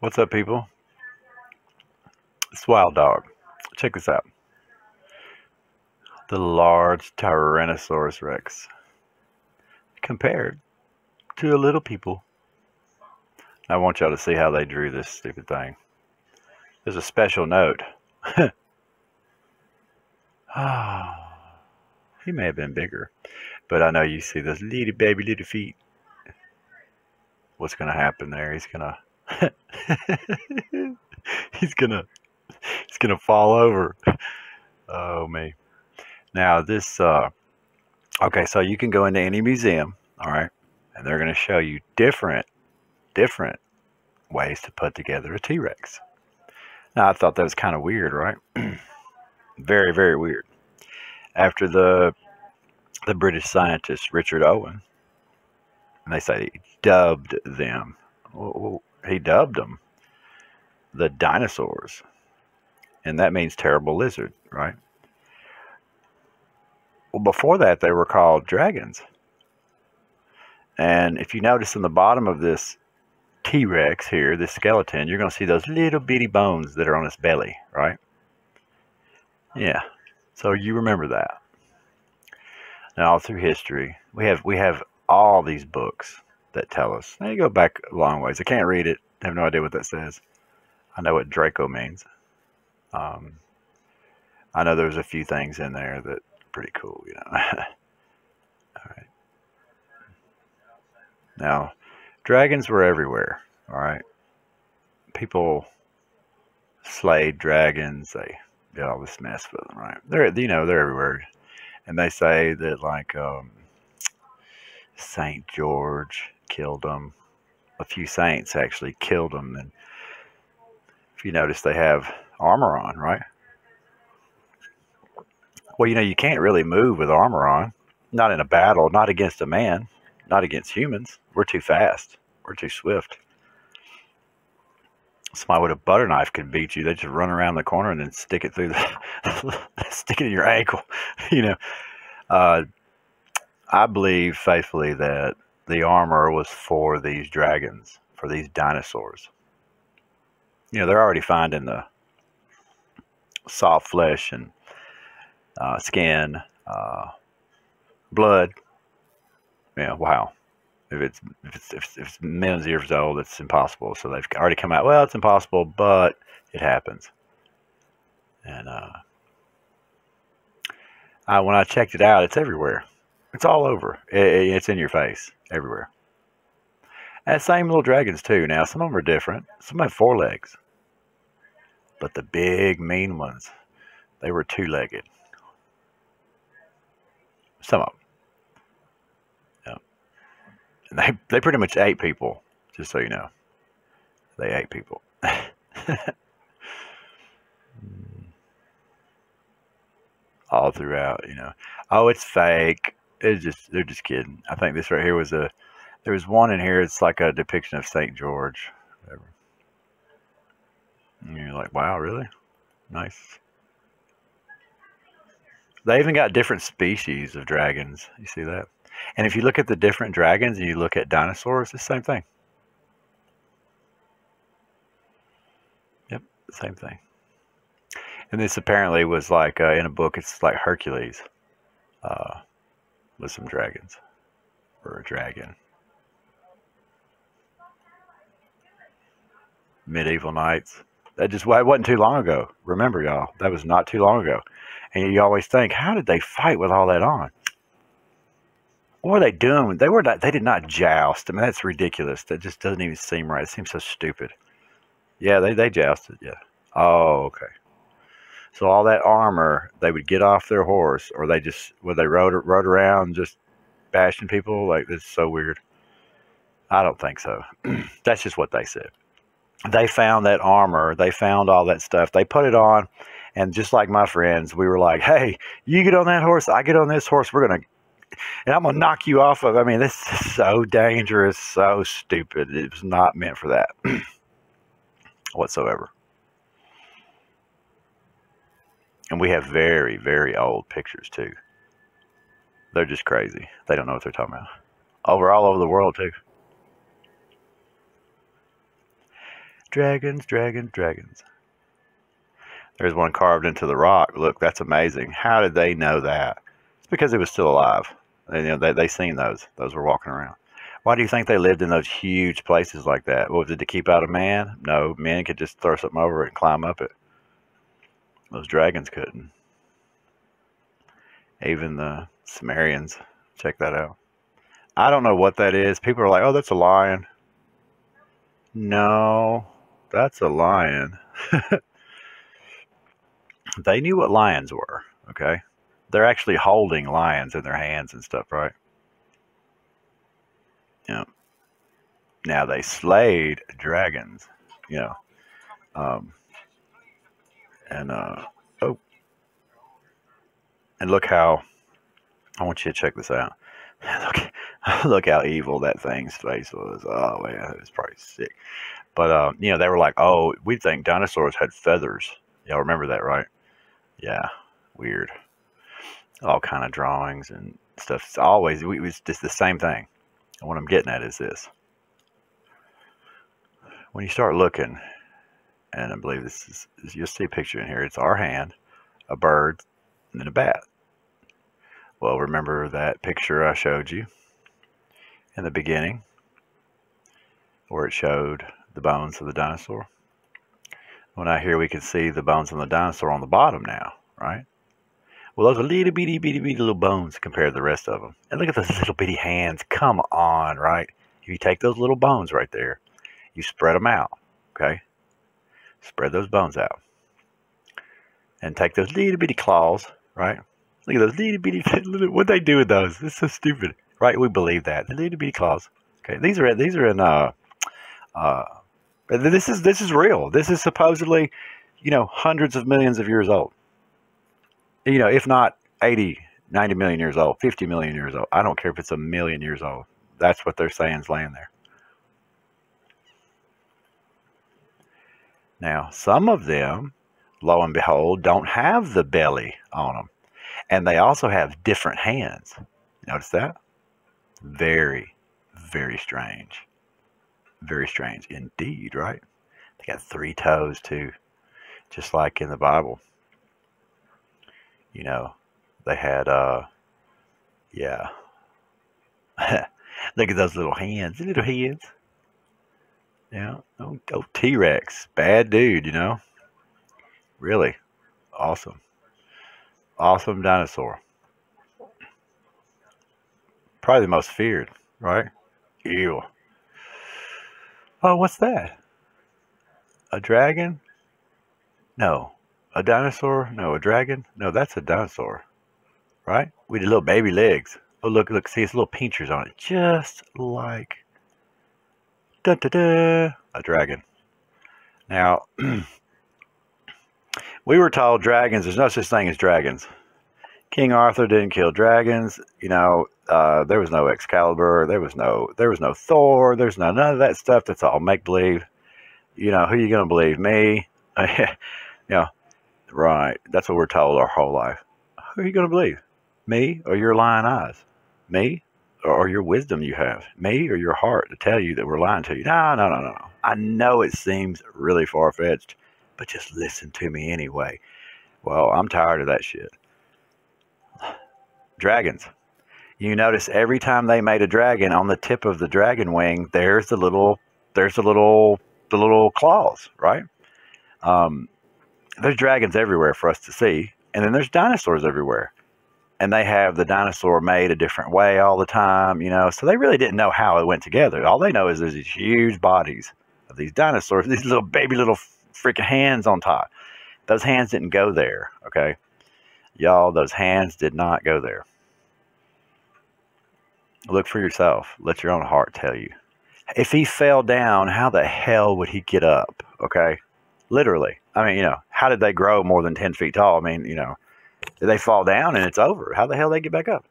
What's up, people? It's Wild Dog. Check this out. The large Tyrannosaurus Rex compared to a little people. I want y'all to see how they drew this stupid thing. There's a special note. He may have been bigger, but I know you see those little baby little feet. What's gonna happen there? He's gonna he's gonna he's gonna fall over. Oh me. Now this okay, so you can go into any museum, all right, and they're gonna show you different ways to put together a T-Rex. Now I thought that was kind of weird, right? Very, very weird. After the British scientist Richard Owen, and they say he dubbed them. Well, he dubbed them the dinosaurs, and that means terrible lizard, right? Well, before that, they were called dragons. And if you notice in the bottom of this T-Rex here, this skeleton, you're going to see those little bitty bones that are on its belly, right? Yeah. So you remember that. Now, all through history, we have all these books that tell us. Now you go back a long ways. I can't read it. I have no idea what that says. I know what Draco means. Um, I know there's a few things in there that are pretty cool, you know. All right. Now, dragons were everywhere. All right. People slayed dragons. They did all this mess with them, right? They're everywhere. And they say that Saint George killed them. A few saints actually killed them. And if you notice, they have armor on, right? Well, you can't really move with armor on. Not in a battle, not against a man, not against humans. We're too fast. We're too swift. Somebody with a butter knife could beat you. They just run around the corner and then stick it through stick it in your ankle. You know, uh, I believe faithfully that the armor was for these dragons, for these dinosaurs. They're already finding the soft flesh and skin, blood. Yeah, wow. If it's millions of years old, it's impossible. So they've already come out. Well, it's impossible, but it happens. And when I checked it out, it's everywhere. It's all over. It's in your face, everywhere. And same little dragons too. Now some of them are different. Some have 4 legs, but the big mean ones, they were 2-legged. Some of them. And they pretty much ate people, just so you know. They ate people. All throughout. Oh, it's fake. They're just kidding. I think this right here there was one in here. It's like a depiction of Saint George. Whatever. And you're like, wow, really? Nice. They even got different species of dragons. You see that? And if you look at the different dragons and you look at dinosaurs, it's the same thing. Yep, same thing. And this apparently was like in a book. It's like Hercules uh, with some dragons, or a dragon. Medieval knights. It wasn't too long ago. Remember, y'all, that was not too long ago. And you always think, how did they fight with all that on? What were they doing? They did not joust. I mean, that's ridiculous. That just doesn't even seem right. It seems so stupid. Yeah, they jousted. Yeah. Oh, okay. So all that armor, they would get off their horse, or they rode around just bashing people. Like, this is so weird. I don't think so. That's just what they said. They found that armor. They found all that stuff. They put it on, and just like my friends, we were like, "Hey, you get on that horse. I get on this horse. And I'm gonna knock you off of." I mean, this is so dangerous, so stupid. It was not meant for that whatsoever. And we have very, very old pictures too. They're just crazy. They don't know what they're talking about. All over the world too. Dragons, dragons, dragons. There's one carved into the rock. Look, that's amazing. How did they know that? It's because it was still alive. They seen those. Those were walking around. Why do you think they lived in those huge places like that? What was it, to keep out a man? No, men could just throw something over it and climb up it. Those dragons couldn't. Even the Sumerians. Check that out. I don't know what that is. People are like, oh, that's a lion. No, that's a lion. They knew what lions were, okay? They're actually holding lions in their hands and stuff, right? Yeah. Now they slayed dragons, you know. Um, and oh, and look how I want you to check this out. Look how evil that thing's face was. Oh man, it was probably sick. But they were like, oh, we think dinosaurs had feathers. Y'all remember that, right? Yeah, weird. All kind of drawings and stuff. It's always, it was just the same thing. And what I'm getting at is this. When you start looking, and I believe this is you'll see a picture in here. It's our hand, a bird, and then a bat. Well, remember that picture I showed you in the beginning where it showed the bones of the dinosaur? Well, now here we can see the bones of the dinosaur on the bottom now, right? Well, those are little bitty little bones compared to the rest of them. And look at those little bitty hands. Come on, right? If you take those little bones right there, you spread them out, okay? Spread those bones out. And take those little bitty claws, right? Look at those little bitty, what they do with those? It's so stupid, right? We believe that. The little bitty claws. Okay, these are in, this is real. This is supposedly, hundreds of millions of years old. If not 80, 90 million years old, 50 million years old. I don't care if it's a million years old. That's what they're saying is laying there. Now, some of them, lo and behold, don't have the belly on them. And they also have different hands. Notice that? Very, very strange. Very strange indeed, right? They got 3 toes too, just like in the Bible. They had, yeah. Look at those little hands, little hands. Yeah, oh T-Rex, bad dude, Really awesome. Awesome dinosaur. Probably the most feared, right? Ew. Oh, what's that? A dragon? No. A dinosaur? No. A dragon? No, that's a dinosaur. Right? With the little baby legs. Oh, look, see, it's little pinchers on it. Just like a dragon. Now, we were told dragons, there's no such thing as dragons. King Arthur didn't kill dragons. There was no Excalibur. There was no Thor. There's none of that stuff. That's all make believe. Who you gonna believe? Me? Right. That's what we're told our whole life. Who are you gonna believe? Me or your lying eyes? Me or your wisdom you have? Me or your heart to tell you that we're lying to you? No. I know it seems really far fetched, but just listen to me anyway. Well, I'm tired of that shit. Dragons. You notice every time they made a dragon, on the tip of the dragon wing, there's the little claws, right? There's dragons everywhere for us to see, and then there's dinosaurs everywhere, and they have the dinosaur made a different way all the time, So they really didn't know how it went together. All they know is there's these huge bodies of these dinosaurs, these little baby little freaking hands on top. Those hands didn't go there, okay? Y'all, those hands did not go there. Look for yourself. Let your own heart tell you. If he fell down, how the hell would he get up? Okay? Literally. I mean, how did they grow more than 10 feet tall? I mean, did they fall down and it's over? How the hell did they get back up?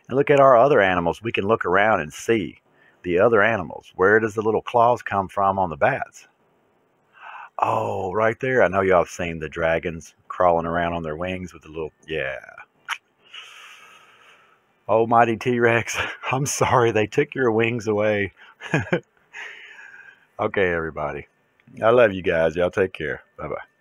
And look at our other animals. We can look around and see the other animals. Where does the little claws come from on the bats? Oh, right there. I know y'all have seen the dragons crawling around on their wings with the little, yeah. Almighty T-Rex, I'm sorry they took your wings away. Okay, everybody. I love you guys. Y'all take care. Bye bye.